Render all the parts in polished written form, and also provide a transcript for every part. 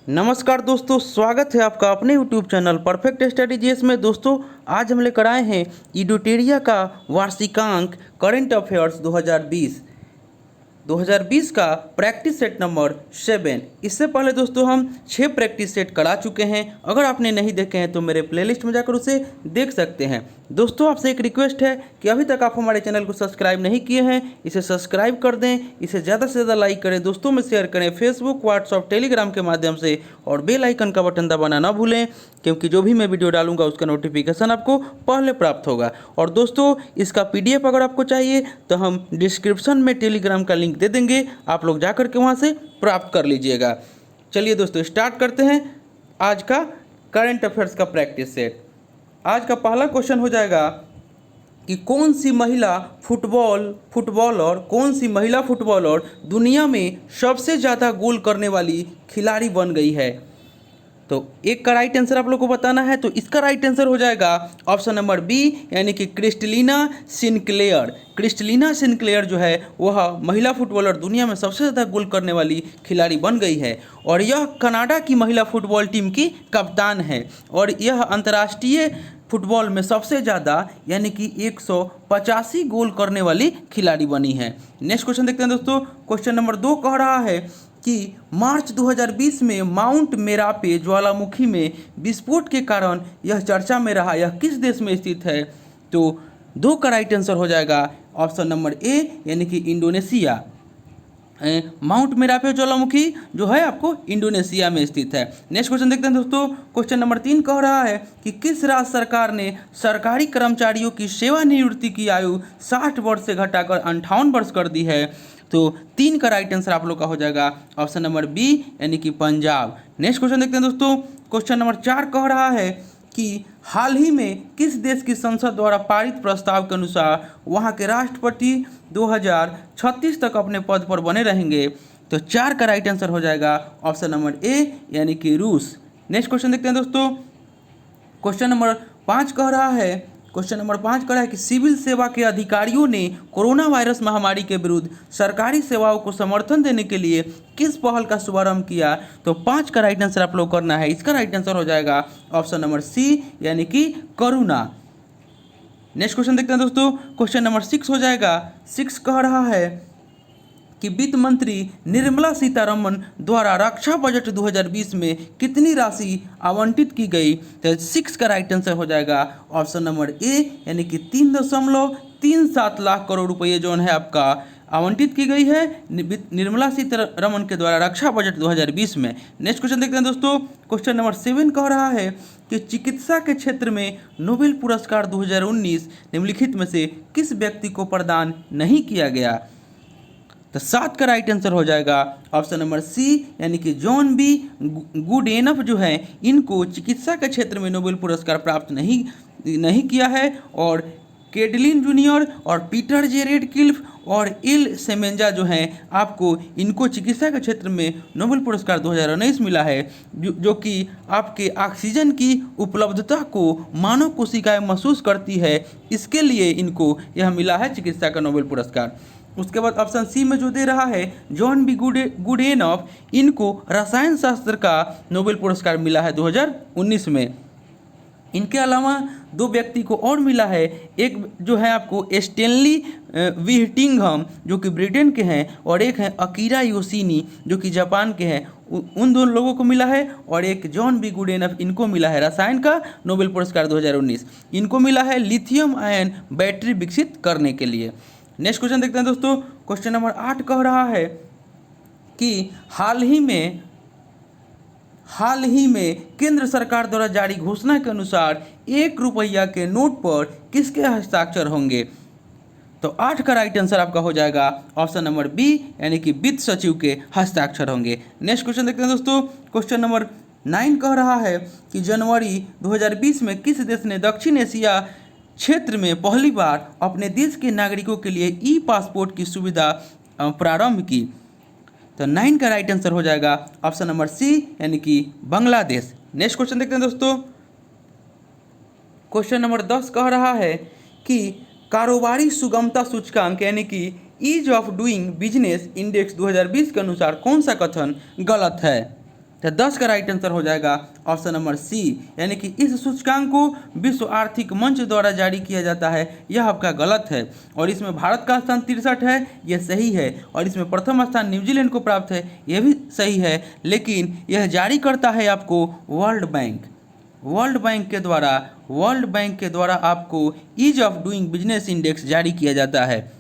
नमस्कार दोस्तों, स्वागत है आपका अपने YouTube channel perfect study GS में। दोस्तों, आज हम लेकर आए हैं इडोटेरिया का वार्षिकांक करंट अफेयर्स 2020 का प्रैक्टिस सेट नंबर 7। इससे पहले दोस्तों हम 6 प्रैक्टिस सेट करा चुके हैं। अगर आपने नहीं देखे हैं तो मेरे प्लेलिस्ट में जाकर उसे देख सकते हैं। दोस्तों, आपसे एक रिक्वेस्ट है कि अभी तक आप हमारे चैनल को सब्सक्राइब नहीं किए हैं, इसे सब्सक्राइब कर दें, इसे ज़्यादा से ज़्यादा लाइक करें, दोस्तों में शेयर करें, फेसबुक, व्हाट्सअप, टेलीग्राम के माध्यम से, और बेल आइकन का बटन दबाना ना भूलें, क्योंकि जो भी मैं वीडियो डालूंगा उसका नोटिफिकेशन आपको पहले प्राप्त होगा। और दोस्तों, इसका PDF अगर आपको चाहिए तो हम डिस्क्रिप्शन में टेलीग्राम का लिंक दे देंगे, आप लोग जाकर के वहाँ से प्राप्त कर लीजिएगा। चलिए दोस्तों, स्टार्ट करते हैं आज का करंट अफेयर्स का प्रैक्टिस सेट। आज का पहला क्वेश्चन हो जाएगा कि कौन सी महिला फुटबॉलर दुनिया में सबसे ज़्यादा गोल करने वाली खिलाड़ी बन गई है। तो एक का राइट आंसर आप लोग को बताना है। तो इसका राइट आंसर हो जाएगा ऑप्शन नंबर बी, यानी कि क्रिस्टलिना सिनक्लेयर। क्रिस्टलिना सिनक्लेयर जो है वह महिला फुटबॉलर दुनिया में सबसे ज़्यादा गोल करने वाली खिलाड़ी बन गई है, और यह कनाडा की महिला फुटबॉल टीम की कप्तान है, और यह अंतर्राष्ट्रीय फुटबॉल में सबसे ज़्यादा यानी कि 185 गोल करने वाली खिलाड़ी बनी है। नेक्स्ट क्वेश्चन देखते हैं दोस्तों। क्वेश्चन नंबर 2 कह रहा है कि मार्च 2020 में माउंट मेरापे ज्वालामुखी में विस्फोट के कारण यह चर्चा में रहा, यह किस देश में स्थित है। तो 2 का राइट आंसर हो जाएगा ऑप्शन नंबर ए, यानी कि इंडोनेशिया। माउंट मेरापे ज्वालामुखी जो है आपको इंडोनेशिया में स्थित है। नेक्स्ट क्वेश्चन देखते हैं दोस्तों। क्वेश्चन नंबर 3 कह रहा है कि किस राज्य सरकार ने सरकारी कर्मचारियों की सेवानिवृत्ति की आयु 60 वर्ष से घटाकर 58 वर्ष कर दी है। तो 3 का राइट आंसर आप लोग का हो जाएगा ऑप्शन नंबर बी, यानी कि पंजाब। नेक्स्ट क्वेश्चन देखते हैं दोस्तों। क्वेश्चन नंबर 4 कह रहा है कि हाल ही में किस देश की संसद द्वारा पारित प्रस्ताव के अनुसार वहां के राष्ट्रपति 2036 तक अपने पद पर बने रहेंगे। तो 4 का राइट आंसर हो जाएगा ऑप्शन नंबर ए, यानी कि रूस। नेक्स्ट क्वेश्चन देखते हैं दोस्तों। क्वेश्चन नंबर 5 कह रहा है कि सिविल सेवा के अधिकारियों ने कोरोना वायरस महामारी के विरुद्ध सरकारी सेवाओं को समर्थन देने के लिए किस पहल का शुभारंभ किया। तो 5 का राइट आंसर आप लोग करना है। इसका राइट आंसर हो जाएगा ऑप्शन नंबर सी, यानी कि करुणा। नेक्स्ट क्वेश्चन देखते हैं दोस्तों। क्वेश्चन नंबर 6 हो जाएगा। 6 कह रहा है कि वित्त मंत्री निर्मला सीतारमण द्वारा रक्षा बजट 2020 में कितनी राशि आवंटित की गई। तो 6 का राइट आंसर हो जाएगा ऑप्शन नंबर ए, यानी कि 3.37 लाख करोड़ रुपये जो है आपका आवंटित की गई है निर्मला सीतारमण के द्वारा रक्षा बजट 2020 में। नेक्स्ट क्वेश्चन देखते हैं दोस्तों। क्वेश्चन नंबर 7 कह रहा है कि चिकित्सा के क्षेत्र में नोबेल पुरस्कार 2019 निम्नलिखित में से किस व्यक्ति को प्रदान नहीं किया गया। तो 7 का राइट आंसर हो जाएगा ऑप्शन नंबर सी, यानी कि जॉन बी गुडेनफ जो है इनको चिकित्सा के क्षेत्र में नोबेल पुरस्कार प्राप्त नहीं किया है, और केडलिन जूनियर और पीटर जे रेडक्लिफ और एल सेमेंजा जो हैं आपको इनको चिकित्सा के क्षेत्र में नोबेल पुरस्कार 2019 मिला है, जो कि आपके ऑक्सीजन की उपलब्धता को मानव कोशिकाएं महसूस करती है, इसके लिए इनको यह मिला है चिकित्सा का नोबेल पुरस्कार। उसके बाद ऑप्शन सी में जो दे रहा है जॉन बी गुडेनफ, इनको रसायन शास्त्र का नोबेल पुरस्कार मिला है 2019 में। इनके अलावा 2 व्यक्ति को और मिला है, एक जो है आपको स्टेनली विहटिंगहम जो कि ब्रिटेन के हैं, और एक है अकीरा योशिनी जो कि जापान के हैं। उन दोनों लोगों को मिला है, और एक जॉन बी गुडेनफ इनको मिला है रसायन का नोबेल पुरस्कार 2019। इनको मिला है लिथियम आयन बैटरी विकसित करने के लिए। नेक्स्ट क्वेश्चन देखते हैं दोस्तों। क्वेश्चन नंबर 8 कह रहा है कि हाल ही में केंद्र सरकार द्वारा जारी घोषणा के अनुसार 1 रुपया के नोट पर किसके हस्ताक्षर होंगे। तो 8 का राइट आंसर आपका हो जाएगा ऑप्शन नंबर बी, यानी कि वित्त सचिव के हस्ताक्षर होंगे। नेक्स्ट क्वेश्चन देखते हैं दोस्तों। क्वेश्चन नंबर 9 कह रहा है कि जनवरी 2020 में किस देश ने दक्षिण एशिया क्षेत्र में पहली बार अपने देश के नागरिकों के लिए ई पासपोर्ट की सुविधा प्रारंभ की। तो 9 का राइट आंसर हो जाएगा ऑप्शन नंबर सी, यानी कि बांग्लादेश। नेक्स्ट क्वेश्चन देखते हैं दोस्तों। क्वेश्चन नंबर 10 कह रहा है कि कारोबारी सुगमता सूचकांक यानी कि ease of doing business index 2020 के अनुसार कौन सा कथन गलत है। तो 10 का राइट आंसर हो जाएगा ऑप्शन नंबर सी, यानी कि इस सूचकांक को विश्व आर्थिक मंच द्वारा जारी किया जाता है, यह आपका गलत है। और इसमें भारत का स्थान 63 है, यह सही है। और इसमें प्रथम स्थान न्यूजीलैंड को प्राप्त है, यह भी सही है। लेकिन यह जारी करता है आपको वर्ल्ड बैंक। वर्ल्ड बैंक के द्वारा आपको ease of doing business index जारी किया जाता है।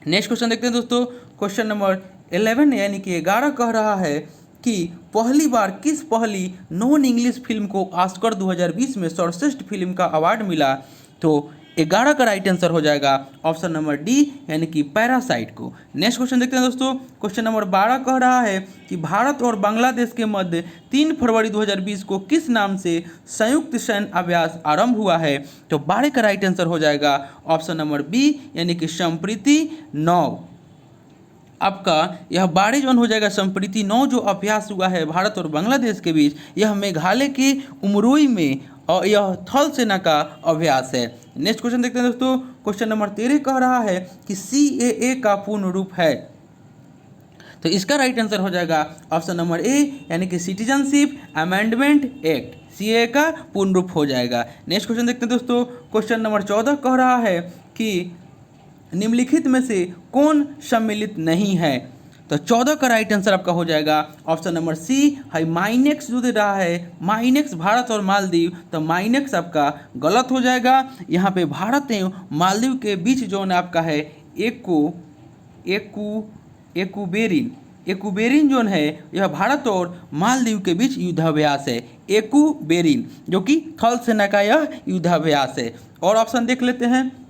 नेक्स्ट क्वेश्चन देखते हैं दोस्तों, क्वेश्चन नंबर 11 यानी कि 11 कह रहा है कि पहली बार किस पहली नॉन इंग्लिश फिल्म को ऑस्कर 2020 में सर्वश्रेष्ठ फिल्म का अवार्ड मिला। तो 11 का राइट आंसर हो जाएगा ऑप्शन नंबर डी, यानी कि पैरासाइट को। नेक्स्ट क्वेश्चन देखते हैं दोस्तों, क्वेश्चन नंबर 12 कह रहा है कि भारत और बांग्लादेश के मध्य 3 फरवरी 2020 को किस नाम से संयुक्त सैन्य अभ्यास आरंभ हुआ है। तो 12 का राइट आंसर हो जाएगा ऑप्शन नंबर बी, यानी कि संप्रीति 9। आपका यह 12 जोन हो जाएगा संप्रीति 9 जो अभ्यास हुआ है भारत और बांग्लादेश के बीच, यह मेघालय के उमरोई में और यह थल सेना का अभ्यास है। नेक्स्ट क्वेश्चन देखते हैं दोस्तों, क्वेश्चन नंबर 13 कह रहा है कि CAA का पूर्ण रूप है। तो इसका राइट आंसर हो जाएगा ऑप्शन नंबर ए, यानी कि सिटीजनशिप अमेंडमेंट एक्ट, CAA का पूर्ण रूप हो जाएगा। नेक्स्ट क्वेश्चन देखते हैं दोस्तों, क्वेश्चन नंबर 14 कह रहा है कि निम्नलिखित में से कौन सम्मिलित नहीं है। तो 14 का राइट आंसर आपका हो जाएगा ऑप्शन नंबर सी है, माइनेक्स जो दे रहा है, माइनेक्स भारत और मालदीव, तो माइनेक्स आपका गलत हो जाएगा। यहाँ पे भारत एवं मालदीव के बीच जोन आपका है एकुबेरिन जोन है, यह भारत और मालदीव के बीच युद्धाभ्यास है, एकुबेरिन, जो कि थल सेना का यह युद्धाभ्यास है। और ऑप्शन देख लेते हैं,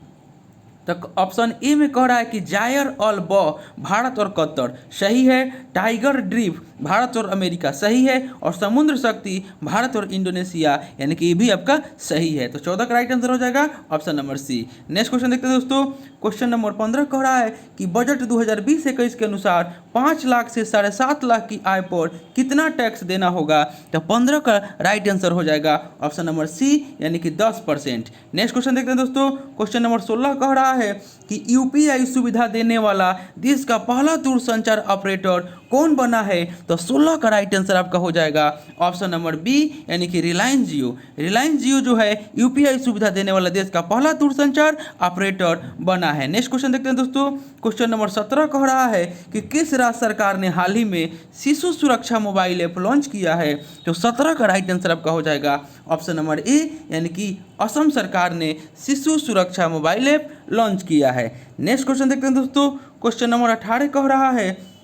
तो ऑप्शन ए में कह रहा है कि जायर अल ब भारत और कतर, सही है। टाइगर ड्रीफ भारत और अमेरिका, सही है। और समुद्र शक्ति भारत और इंडोनेशिया, यानी कि ये भी आपका सही है। तो 14 का राइट आंसर हो जाएगा option number C. Next question देखते हैं दोस्तों, क्वेश्चन नंबर 15 कह रहा है कि बजट 2020-21 के अनुसार 5 लाख से 7.5 लाख की आय पर कितना टैक्स देना होगा। तो 15 का राइट आंसर हो जाएगा ऑप्शन नंबर सी, यानी कि 10%। नेक्स्ट क्वेश्चन देखते हैं दोस्तों, क्वेश्चन नंबर 16 कह रहा है कि UPI सुविधा देने वाला देश का पहला दूरसंचार ऑपरेटर कौन बना है। तो 16 का राइट आंसर आपका हो जाएगा ऑप्शन नंबर बी, यानी कि रिलायंस जियो। रिलायंस जियो जो है UPI सुविधा देने वाला देश का पहला दूरसंचार ऑपरेटर बना है। नेक्स्ट क्वेश्चन देखते हैं दोस्तों, क्वेश्चन नंबर 17 कह रहा है कि किस राज्य सरकार ने हाल ही में शिशु सुरक्षा मोबाइल ऐप लॉन्च किया है। तो 17 का राइट आंसर आपका हो जाएगा ऑप्शन नंबर ए, यानी कि असम सरकार ने शिशु सुरक्षा मोबाइल ऐप लॉन्च किया है। नेक्स्ट क्वेश्चन देखते हैं दोस्तों, क्वेश्चन नंबर 18 कह रहा है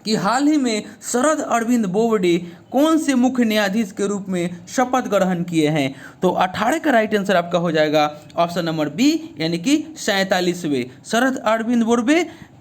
कि हाल ही में शरद अरविंद बोबडे कौन से मुख्य न्यायाधीश के रूप में शपथ ग्रहण किए हैं। तो 18 का राइट आंसर आपका हो जाएगा ऑप्शन नंबर बी, यानी कि 47वें।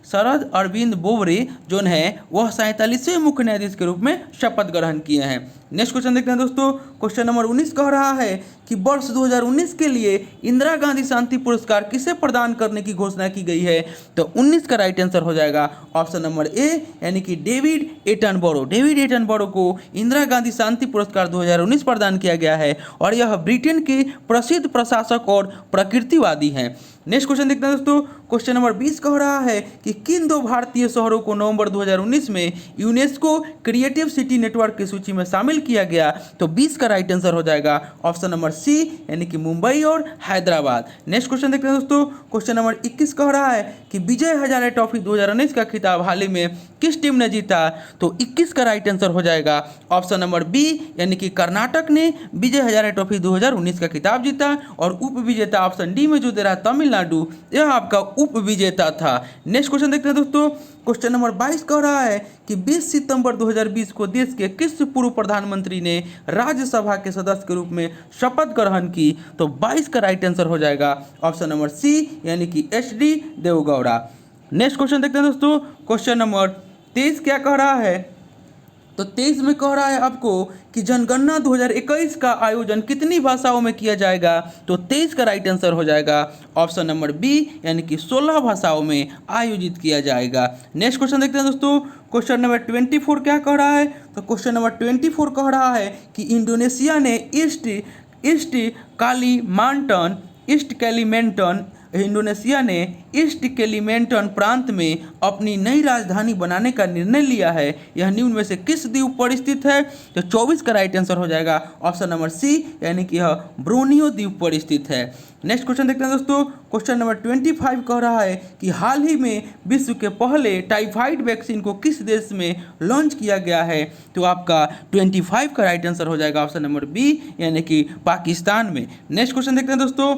शरद अरविंद बोबड़े जो है वह 47वें मुख्य न्यायाधीश के रूप में शपथ ग्रहण किए हैं। नेक्स्ट क्वेश्चन देखते हैं दोस्तों, क्वेश्चन नंबर 19 कह रहा है कि वर्ष 2019 के लिए इंदिरा गांधी शांति पुरस्कार किसे प्रदान करने की घोषणा की गई है। तो 19 का राइट आंसर हो जाएगा ऑप्शन नंबर ए, यानी कि डेविड एटनबरो को इंदिरा गांधी शांति पुरस्कार 2019 प्रदान किया गया है और यह ब्रिटेन के प्रसिद्ध प्रशासक और प्रकृतिवादी हैं। नेक्स्ट क्वेश्चन देखते हैं दोस्तों, क्वेश्चन नंबर 20 कह रहा है कि किन 2 भारतीय शहरों को नवंबर 2019 में यूनेस्को क्रिएटिव सिटी नेटवर्क की सूची में शामिल किया गया। तो 20 का राइट आंसर हो जाएगा ऑप्शन नंबर सी, यानी कि मुंबई और हैदराबाद। नेक्स्ट क्वेश्चन देखते हैं दोस्तों, क्वेश्चन नंबर 21 कह रहा है कि विजय हजारे ट्रॉफी 2019 का खिताब हाल ही में किस टीम ने जीता। तो 21 का राइट आंसर हो जाएगा ऑप्शन नंबर बी, यानी कि कर्नाटक ने विजय हजारे ट्रॉफी 2019 का खिताब जीता। और उप विजेता ऑप्शन डी में जो दे रहा है तमिलनाडु, यह आपका उप विजेता था। नेक्स्ट क्वेश्चन देखते हैं दोस्तों, क्वेश्चन नंबर 22 कह रहा है कि 20 सितंबर 2020 को देश के किस पूर्व प्रधानमंत्री ने राज्यसभा के सदस्य के रूप में शपथ ग्रहण की। तो 22 का राइट आंसर हो जाएगा ऑप्शन नंबर सी, यानी कि HD देवेगौड़ा। नेक्स्ट क्वेश्चन देखते हैं दोस्तों, क्वेश्चन नंबर 23 क्या कह रहा है। तो 23 में कह रहा है आपको कि जनगणना 2021 का आयोजन कितनी भाषाओं में किया जाएगा। तो 23 का राइट आंसर हो जाएगा ऑप्शन नंबर बी, यानी कि 16 भाषाओं में आयोजित किया जाएगा। नेक्स्ट क्वेश्चन देखते हैं दोस्तों, क्वेश्चन नंबर 24 क्या कह रहा है। तो क्वेश्चन नंबर 24 कह रहा है कि इंडोनेशिया ने ईस्ट कैलिमेंटन इंडोनेशिया ने ईस्ट कैलिमेंटन प्रांत में अपनी नई राजधानी बनाने का निर्णय लिया है, यह निम्न में से किस द्वीप पर स्थित है? तो 24 का राइट आंसर हो जाएगा ऑप्शन नंबर सी, यानी कि यह ब्रोनियो द्वीप पर स्थित है। नेक्स्ट क्वेश्चन देखते हैं दोस्तों। क्वेश्चन नंबर 25 कह रहा है कि हाल ही में विश्व के पहले टाइफाइड वैक्सीन को किस देश में लॉन्च किया गया है? तो आपका 25 का राइट आंसर हो जाएगा ऑप्शन नंबर बी, यानी कि पाकिस्तान में। नेक्स्ट क्वेश्चन देखते हैं दोस्तों।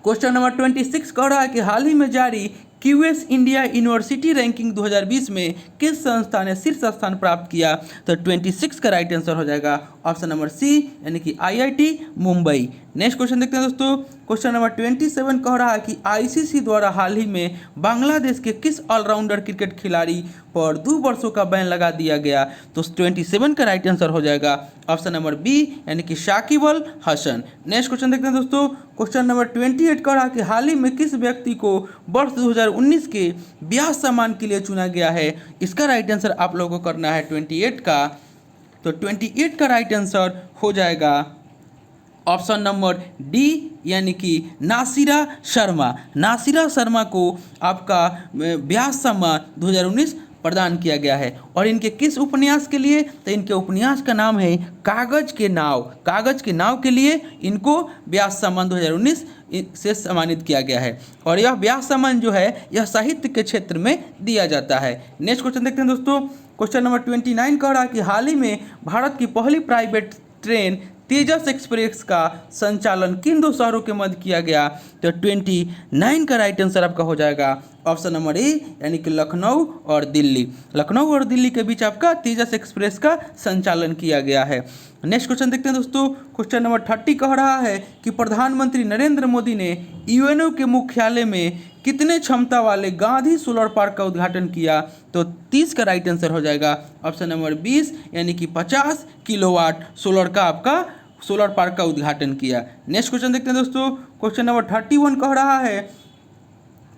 क्वेश्चन नंबर 26 कह रहा है कि हाल ही में जारी क्यूएस इंडिया यूनिवर्सिटी रैंकिंग 2020 में किस संस्था ने शीर्ष स्थान प्राप्त किया? तो 26 का राइट आंसर हो जाएगा ऑप्शन नंबर सी, यानी कि आईआईटी मुंबई। नेक्स्ट क्वेश्चन देखते हैं दोस्तों। क्वेश्चन नंबर 27 कह रहा है कि आईसीसी द्वारा हाल ही में बांग्लादेश के किस ऑलराउंडर क्रिकेट खिलाड़ी पर 2 वर्षों का बैन लगा दिया गया? तो 27 का राइट आंसर हो जाएगा ऑप्शन नंबर बी, यानी कि शाकिब अल हसन। नेक्स्ट क्वेश्चन देखते हैं दोस्तों। क्वेश्चन नंबर 28 कह रहा है कि हाल ही में किस व्यक्ति को वर्ष 2019 के ब्याज सम्मान के लिए चुना गया है? इसका राइट आंसर आप लोगों को करना है 28 का। तो 28 का राइट आंसर हो जाएगा ऑप्शन नंबर डी, यानी कि नासिरा शर्मा। नासिरा शर्मा को आपका ब्याज सम्मान 2019 प्रदान किया गया है। और इनके किस उपन्यास के लिए? तो इनके उपन्यास का नाम है कागज के नाव। कागज के नाव के लिए इनको ब्याज सम्मान 2019 से सम्मानित किया गया है। और यह ब्याज सम्मान जो है यह साहित्य के क्षेत्र में दिया जाता है। नेक्स्ट क्वेश्चन देखते हैं दोस्तों। क्वेश्चन नंबर 29 कह रहा है कि हाल ही में भारत की पहली प्राइवेट ट्रेन तेजस एक्सप्रेस का संचालन किन 2 शहरों के मध्य किया गया? तो 29 का राइट आंसर आपका हो जाएगा ऑप्शन नंबर ए, यानी कि लखनऊ और दिल्ली। लखनऊ और दिल्ली के बीच आपका तेजस एक्सप्रेस का संचालन किया गया है। नेक्स्ट क्वेश्चन देखते हैं दोस्तों। क्वेश्चन नंबर 30 कह रहा है कि प्रधानमंत्री नरेंद्र मोदी ने यूएनओ के मुख्यालय में कितने क्षमता वाले गांधी सोलर पार्क का उद्घाटन किया? तो 30 का राइट आंसर हो जाएगा ऑप्शन नंबर 20, यानी कि 50 किलोवाट सोलर का आपका सोलर पार्क का उद्घाटन किया। नेक्स्ट क्वेश्चन देखते हैं दोस्तों। क्वेश्चन नंबर 31 कह रहा है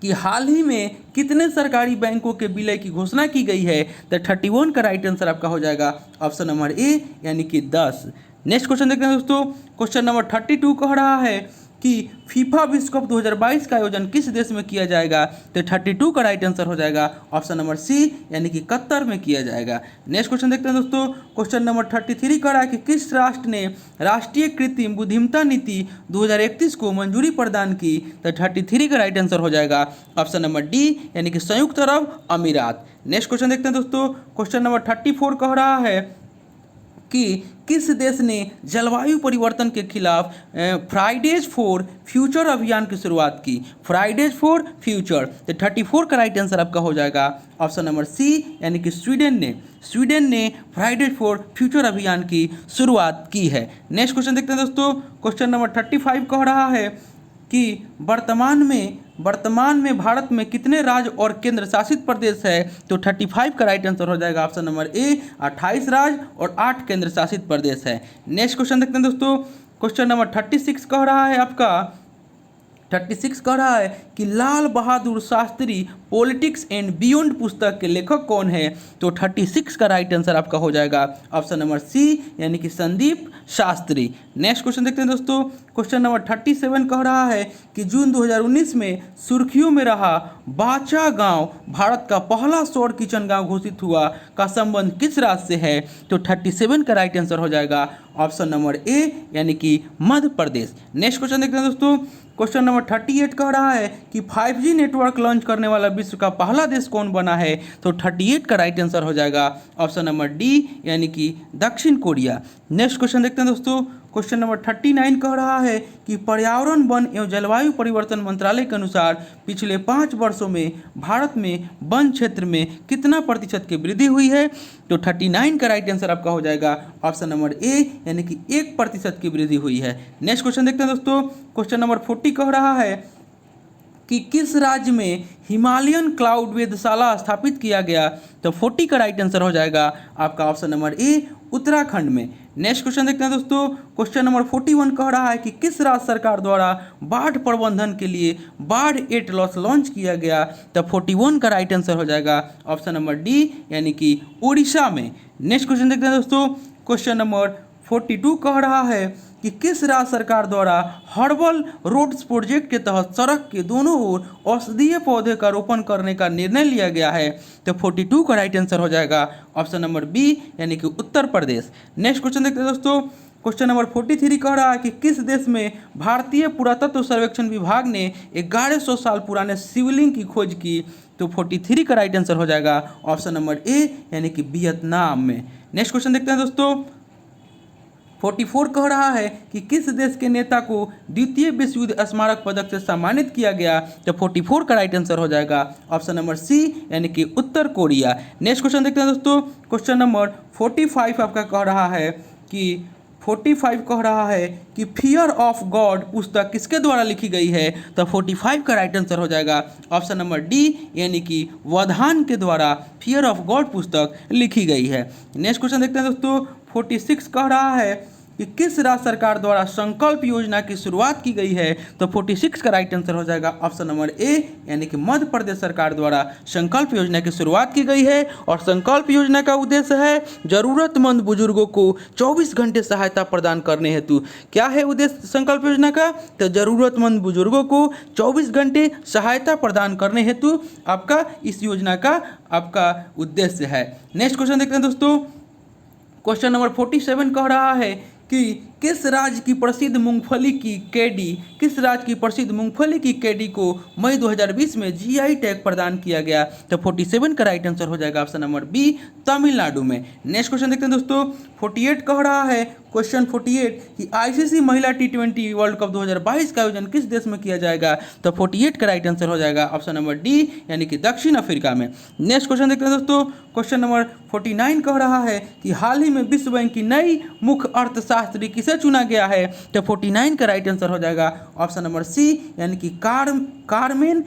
कि हाल ही में कितने सरकारी बैंकों के विलय की घोषणा की गई है? तो 31 का राइट आंसर आपका हो जाएगा ऑप्शन नंबर ए, यानी कि 10। नेक्स्ट क्वेश्चन देखते हैं दोस्तों। क्वेश्चन नंबर 32 कह रहा है कि फीफा विश्व कप 2022 का आयोजन किस देश में किया जाएगा? तो 32 का राइट आंसर हो जाएगा ऑप्शन नंबर सी, यानी कि कतर में किया जाएगा। नेक्स्ट क्वेश्चन देखते हैं दोस्तों। क्वेश्चन नंबर 33 कह रहा है कि किस राष्ट्र ने राष्ट्रीय कृत्रिम बुद्धिमत्ता नीति 2031 को मंजूरी प्रदान की? तो 33 का राइट आंसर हो जाएगा ऑप्शन नंबर डी, यानी कि संयुक्त अरब अमीरात। नेक्स्ट क्वेश्चन देखते हैं दोस्तों। क्वेश्चन नंबर 34 कह रहा है कि किस देश ने जलवायु परिवर्तन के खिलाफ फ्राइडेज फॉर फ्यूचर अभियान की शुरुआत की? Fridays for future. तो 34 का राइट आंसर आपका हो जाएगा ऑप्शन नंबर सी, यानी कि स्वीडन ने फ्राइडेज फॉर फ्यूचर अभियान की शुरुआत की है। नेक्स्ट क्वेश्चन देखते हैं दोस्तों। क्वेश्चन नंबर 35 कह रहा है कि वर्तमान में भारत में कितने राज्य और केंद्र शासित प्रदेश है? तो 35 का राइट आंसर हो जाएगा ऑप्शन नंबर ए, 28 राज्य और 8 केंद्र शासित प्रदेश है। नेक्स्ट क्वेश्चन देखते हैं दोस्तों। क्वेश्चन नंबर 36 कह रहा है आपका 36 कह रहा है कि Lal Bahadur Shastri politics and beyond पुस्तक के लेखक कौन है? तो 36 का राइट आंसर आपका हो जाएगा ऑप्शन नंबर सी, यानी कि संदीप शास्त्री। नेक्स्ट क्वेश्चन देखते हैं दोस्तों। क्वेश्चन नंबर 37 कह रहा है कि जून 2019 में सुर्खियों में रहा बाचा गांव भारत का पहला सौर किचन गांव घोषित हुआ का संबंध किस राज्य से है? तो 37 का राइट आंसर हो जाएगा ऑप्शन नंबर ए, यानी कि मध्य प्रदेश। नेक्स्ट क्वेश्चन देखते हैं दोस्तों। क्वेश्चन नंबर 38 कह रहा है कि 5G नेटवर्क लॉन्च करने वाला विश्व का पहला देश कौन बना है? तो 38 का राइट आंसर हो जाएगा ऑप्शन नंबर डी, यानी कि दक्षिण कोरिया। नेक्स्ट क्वेश्चन देखते हैं दोस्तों। क्वेश्चन नंबर 39 कह रहा है कि पर्यावरण वन एवं जलवायु परिवर्तन मंत्रालय के अनुसार पिछले 5 वर्षों में भारत में वन क्षेत्र में कितना प्रतिशत की वृद्धि हुई है? तो 39 का राइट आंसर आपका हो जाएगा ऑप्शन नंबर ए, यानी कि 1% की वृद्धि हुई है। नेक्स्ट क्वेश्चन देखते हैं दोस्तों। क्वेश्चन नंबर 40 कह रहा है कि किस राज्य में हिमालयन क्लाउड वेधशाला स्थापित किया गया? तो 40 का राइट आंसर हो जाएगा आपका ऑप्शन नंबर ए, उत्तराखंड में। नेक्स्ट क्वेश्चन देखते हैं दोस्तों। क्वेश्चन नंबर 41 कह रहा है कि किस राज्य सरकार द्वारा बाढ़ प्रबंधन के लिए बाढ़ एटलस लॉन्च किया गया? तो 41 का राइट आंसर हो जाएगा ऑप्शन नंबर डी, यानी कि उड़ीसा में। नेक्स्ट क्वेश्चन देखते हैं दोस्तों। क्वेश्चन नंबर 42 कह रहा है कि किस राज्य सरकार द्वारा हर्बल रोड्स प्रोजेक्ट के तहत सड़क के दोनों ओर औषधीय पौधे का रोपण करने का निर्णय लिया गया है। तो 42 का राइट आंसर हो जाएगा ऑप्शन नंबर बी यानी कि उत्तर प्रदेश। नेक्स्ट क्वेश्चन देखते हैं दोस्तों। क्वेश्चन नंबर 43 कह रहा है कि किस देश में भारतीय पुरातत्व सर्वेक्षण विभाग ने 1150 साल पुराने शिवलिंग की खोज की। तो 43 का राइट आंसर हो जाएगा ऑप्शन नंबर ए यानी कि वियतनाम में। नेक्स्ट क्वेश्चन देखते हैं दोस्तों। 44 कह रहा है कि किस देश के नेता को द्वितीय विश्व युद्ध स्मारक पदक से सम्मानित किया गया। तो 44 का राइट आंसर हो जाएगा ऑप्शन नंबर सी यानी कि उत्तर कोरिया। नेक्स्ट क्वेश्चन देखते हैं दोस्तों। क्वेश्चन नंबर 45 आपका कह रहा है कि 45 कह रहा है कि फियर ऑफ गॉड पुस्तक किसके द्वारा लिखी गई है। तो 45 का राइट आंसर हो जाएगा ऑप्शन नंबर डी यानी कि वधान के द्वारा फियर ऑफ गॉड पुस्तक लिखी गई है। नेक्स्ट क्वेश्चन देखते हैं दोस्तों। 46 कह रहा है कि किस राज्य सरकार द्वारा संकल्प योजना की शुरुआत की गई है। तो 46 का राइट आंसर हो जाएगा ऑप्शन नंबर ए यानी कि मध्य प्रदेश सरकार द्वारा संकल्प योजना की शुरुआत की गई है। और संकल्प योजना का उद्देश्य है जरूरतमंद बुजुर्गों को 24 घंटे सहायता प्रदान करने हेतु। क्या है उद्देश्य संकल्प योजना का। तो जरूरतमंद बुजुर्गों को 24 घंटे सहायता प्रदान करने हेतु आपका इस योजना का आपका उद्देश्य है। नेक्स्ट क्वेश्चन देखते हैं दोस्तों। क्वेश्चन नंबर 47 कह रहा है कि किस राज्य की प्रसिद्ध मूंगफली की कैडी को मई 2020 में जीआई टैग प्रदान किया गया। तो 47 का राइट आंसर हो जाएगा ऑप्शन नंबर बी तमिलनाडु में। नेक्स्ट क्वेश्चन देखते हैं दोस्तों। 48 कह रहा है क्वेश्चन 48 कि आईसीसी महिला T20 वर्ल्ड कप 2022 का आयोजन किस देश में किया जाएगा। तो 48 का राइट आंसर हो जाएगा ऑप्शन नंबर डी यानी कि दक्षिण अफ्रीका में। नेक्स्ट क्वेश्चन देखते हैं दोस्तों। क्वेश्चन नंबर 49 कह रहा है कि हाल ही में विश्व बैंक की नई मुख्य अर्थशास्त्री किसे चुना गया है। तो 49 का राइट आंसर हो जाएगा ऑप्शन नंबर सी यानी कि कार्मेन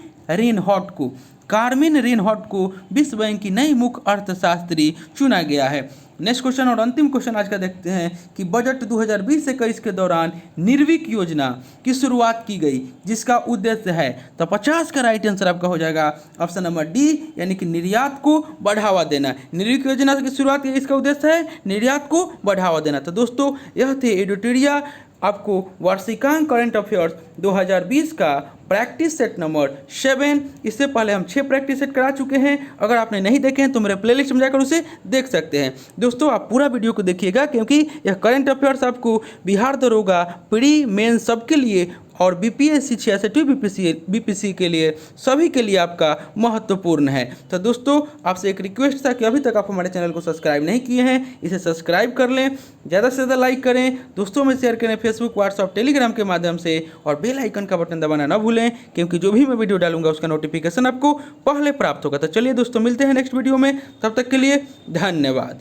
रेनहॉट को विश्व बैंक की नई मुख्य अर्थशास्त्री चुना गया है। नेक्स्ट क्वेश्चन और अंतिम क्वेश्चन आज का देखते हैं कि बजट 2020-21 के दौरान निर्विक योजना की शुरुआत की गई जिसका उद्देश्य है। तो 50 का राइट आंसर आपका हो जाएगा ऑप्शन नंबर डी यानी कि निर्यात को बढ़ावा देना। निर्विक योजना की शुरुआत की इसका उद्देश्य है निर्यात को बढ़ावा देना। तो दोस्तों यह थे एडिटोरिया आपको वार्षिकांक करंट अफेयर्स 2020 का प्रैक्टिस सेट नंबर 7। इससे पहले हम 6 प्रैक्टिस सेट करा चुके हैं। अगर आपने नहीं देखे हैं तो मेरे प्लेलिस्ट में जाकर उसे देख सकते हैं। दोस्तों आप पूरा वीडियो को देखिएगा क्योंकि यह करंट अफेयर्स आपको बिहार दरोगा प्री मेन सबके लिए और बीपीएससी 66 बीपीसी के लिए सभी के लिए आपका महत्वपूर्ण है। तो दोस्तों आपसे एक रिक्वेस्ट था कि अभी तक आप हमारे चैनल को सब्सक्राइब नहीं किए हैं इसे सब्सक्राइब कर लें, ज़्यादा से ज़्यादा लाइक करें, दोस्तों में शेयर करें फेसबुक व्हाट्सएप टेलीग्राम के माध्यम से और बेल आइकन का बटन दबाना ना भूलें क्योंकि जो भी मैं वीडियो डालूंगा उसका नोटिफिकेशन आपको पहले प्राप्त होगा। तो चलिए दोस्तों मिलते हैं नेक्स्ट वीडियो में, तब तक के लिए धन्यवाद।